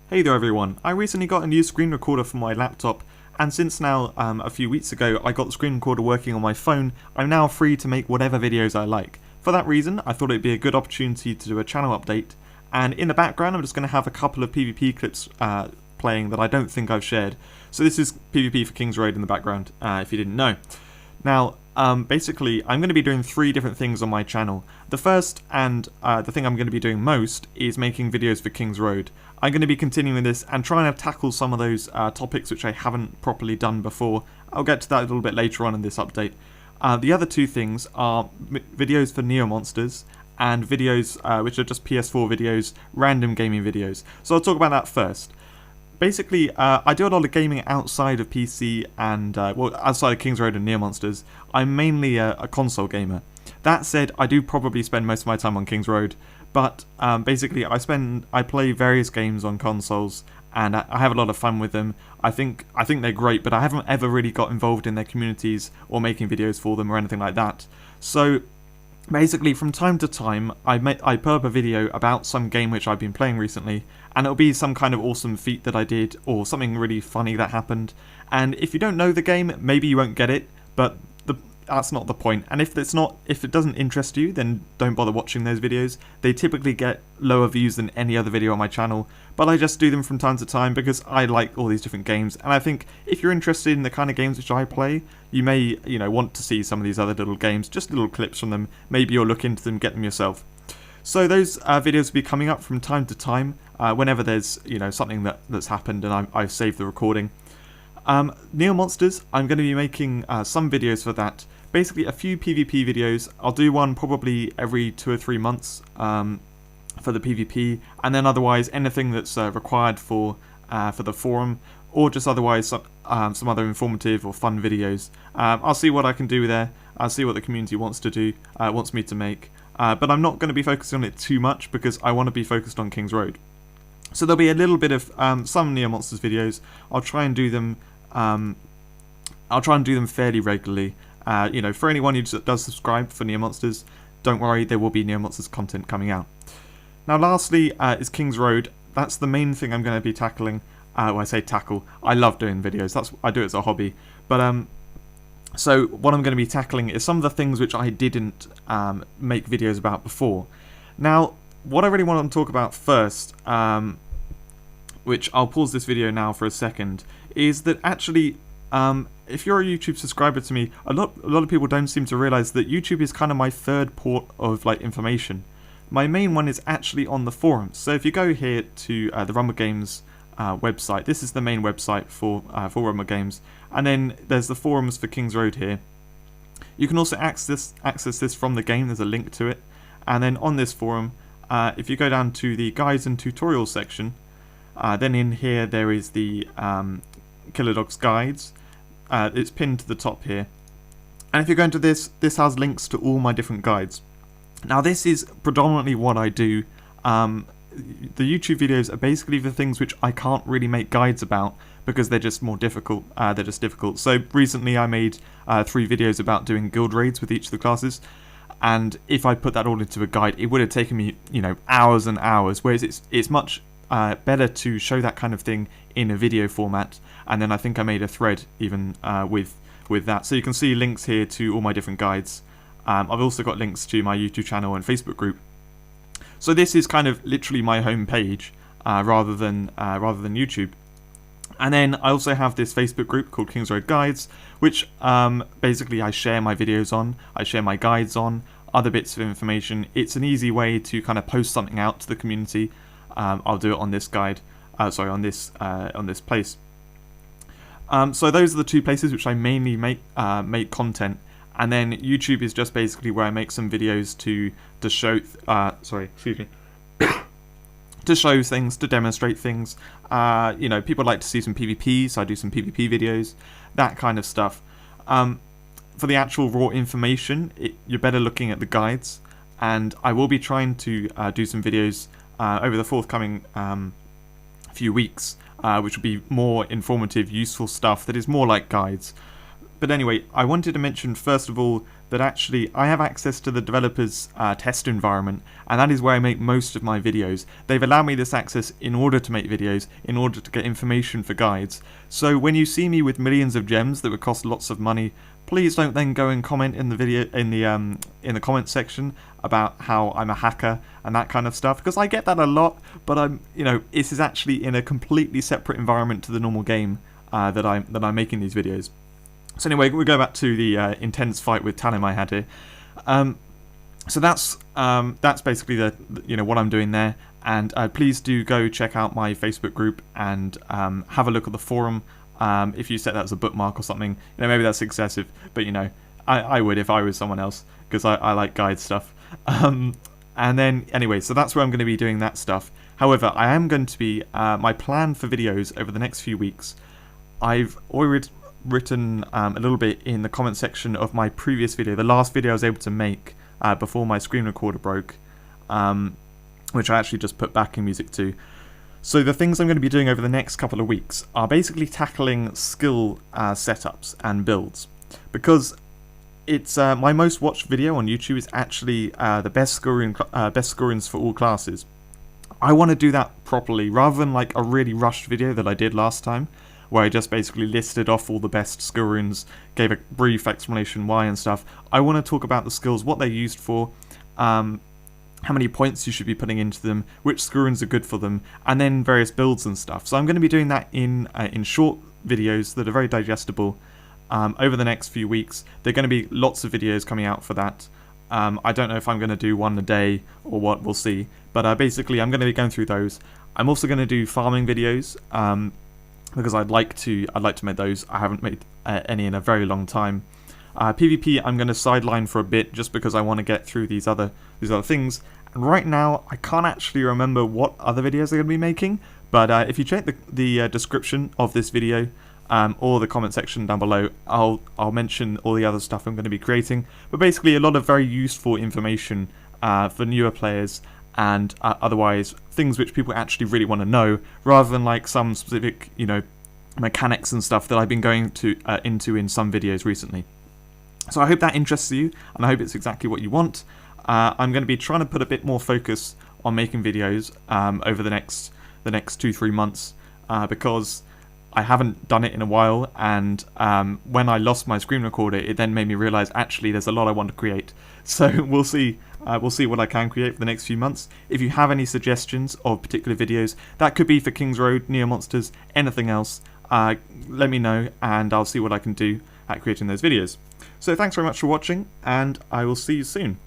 Hey there everyone, I recently got a new screen recorder for my laptop, and since now a few weeks ago I got the screen recorder working on my phone, I'm now free to make whatever videos I like. For that reason, I thought it'd be a good opportunity to do a channel update, and in the background I'm just going to have a couple of PvP clips playing that I don't think I've shared. So this is PvP for KingsRoad in the background, if you didn't know. Now, basically, I'm going to be doing 3 different things on my channel. The first, and the thing I'm going to be doing most, is making videos for KingsRoad. I'm going to be continuing this and trying to tackle some of those topics which I haven't properly done before. I'll get to that a little bit later on in this update. The other 2 things are videos for Neo Monsters and videos which are just PS4 videos, random gaming videos. So I'll talk about that first. Basically, I do a lot of gaming outside of PC and, well, outside of KingsRoad and Neo Monsters. I'm mainly a console gamer. That said, I do probably spend most of my time on KingsRoad, but basically I play various games on consoles, and I have a lot of fun with them. I think they're great, but I haven't ever really got involved in their communities or making videos for them or anything like that. So basically, from time to time, I put up a video about some game which I've been playing recently, and it'll be some kind of awesome feat that I did, or something really funny that happened. And if you don't know the game, maybe you won't get it, but that's not the point. And if it doesn't interest you, then don't bother watching those videos. They typically get lower views than any other video on my channel, but I just do them from time to time because I like all these different games, and I think if you're interested in the kind of games which I play, you may, want to see some of these other little games, just little clips from them. Maybe you'll look into them, get them yourself. So those videos will be coming up from time to time, whenever there's something that's happened and I've saved the recording. Neo Monsters, I'm going to be making some videos for that. Basically a few PvP videos. I'll do one probably every 2 or 3 months for the PvP, and then otherwise anything that's required for the forum, or just otherwise some other informative or fun videos. I'll see what I can do there. I'll see what the community wants me to make. But I'm not going to be focusing on it too much because I want to be focused on KingsRoad. So there'll be a little bit of some Neo Monsters videos. I'll try and do them. I'll try and do them fairly regularly. For anyone who does subscribe for Neo Monsters, don't worry, there will be Neo Monsters content coming out. Now, lastly, is KingsRoad. That's the main thing I'm going to be tackling. When I say tackle, I love doing videos. I do it as a hobby. But so what I'm going to be tackling is some of the things which I didn't make videos about before. Now, what I really want to talk about first, which I'll pause this video now for a second, is that actually, if you're a YouTube subscriber to me, a lot of people don't seem to realize that YouTube is kind of my third port of information. My main one is actually on the forums. So if you go here to the Rumble Games website, this is the main website for Rumble Games, and then there's the forums for KingsRoad here. You can also access this from the game. There's a link to it, and then on this forum, if you go down to the guides and tutorials section, then in here there is the Killer Dogs guides. It's pinned to the top here, and if you go into this has links to all my different guides. Now, this is predominantly what I do. The YouTube videos are basically the things which I can't really make guides about because they're just more difficult. They're just difficult. So recently I made 3 videos about doing guild raids with each of the classes, and if I put that all into a guide, it would have taken me hours and hours, whereas it's much better to show that kind of thing in a video format. And then I think I made a thread even with that, so you can see links here to all my different guides. I've also got links to my YouTube channel and Facebook group. So this is kind of literally my home page rather than YouTube. And then I also have this Facebook group called KingsRoad Guides, which basically I share my videos on, I share my guides on, other bits of information. It's an easy way to kind of post something out to the community. I'll do it on this guide, on this place. So those are the 2 places which I mainly make content, and then YouTube is just basically where I make some videos to show to show things, to demonstrate things. People like to see some PvP, so I do some PvP videos, that kind of stuff. For the actual raw information, you're better looking at the guides, and I will be trying to do some videos over the forthcoming few weeks, which will be more informative, useful stuff that is more like guides. But anyway, I wanted to mention first of all that actually I have access to the developer's test environment, and that is where I make most of my videos. They've allowed me this access in order to make videos, in order to get information for guides. So when you see me with millions of gems that would cost lots of money, please don't then go and comment in the video in the comment section about how I'm a hacker and that kind of stuff, because I get that a lot. But this is actually in a completely separate environment to the normal game that I'm making these videos. So anyway, we'll go back to the intense fight with Talim I had here. So that's basically what I'm doing there. And please do go check out my Facebook group and have a look at the forum. If you set that as a bookmark or something, maybe that's excessive, but I would if I was someone else, because I like guide stuff. And then anyway, so that's where I'm going to be doing that stuff. However, I am going to be my plan for videos over the next few weeks. I've already written a little bit in the comment section of my previous video, the last video I was able to make before my screen recorder broke, which I actually just put backing music to. So the things I'm going to be doing over the next couple of weeks are basically tackling skill setups and builds, because it's my most watched video on YouTube is actually the best scorings for all classes. I want to do that properly, rather than like a really rushed video that I did last time, where I just basically listed off all the best skill runes, gave a brief explanation why and stuff. I want to talk about the skills, what they're used for, how many points you should be putting into them, which skill runes are good for them, and then various builds and stuff. So I'm going to be doing that in short videos that are very digestible over the next few weeks. There are going to be lots of videos coming out for that. I don't know if I'm going to do one a day or what, we'll see. But basically I'm going to be going through those. I'm also going to do farming videos, because I'd like to make those. I haven't made any in a very long time. PvP I'm going to sideline for a bit, just because I want to get through these other things. And right now I can't actually remember what other videos I'm going to be making. But if you check the description of this video or the comment section down below, I'll mention all the other stuff I'm going to be creating. But basically a lot of very useful information for newer players, and otherwise things which people actually really want to know, rather than like some specific mechanics and stuff that I've been going into in some videos recently. So I hope that interests you, and I hope it's exactly what you want. I'm going to be trying to put a bit more focus on making videos over the next 2-3 months, because I haven't done it in a while, and when I lost my screen recorder, it then made me realise actually there's a lot I want to create. So we'll see what I can create for the next few months. If you have any suggestions of particular videos, that could be for KingsRoad, Neo Monsters, anything else, let me know, and I'll see what I can do at creating those videos. So thanks very much for watching, and I will see you soon.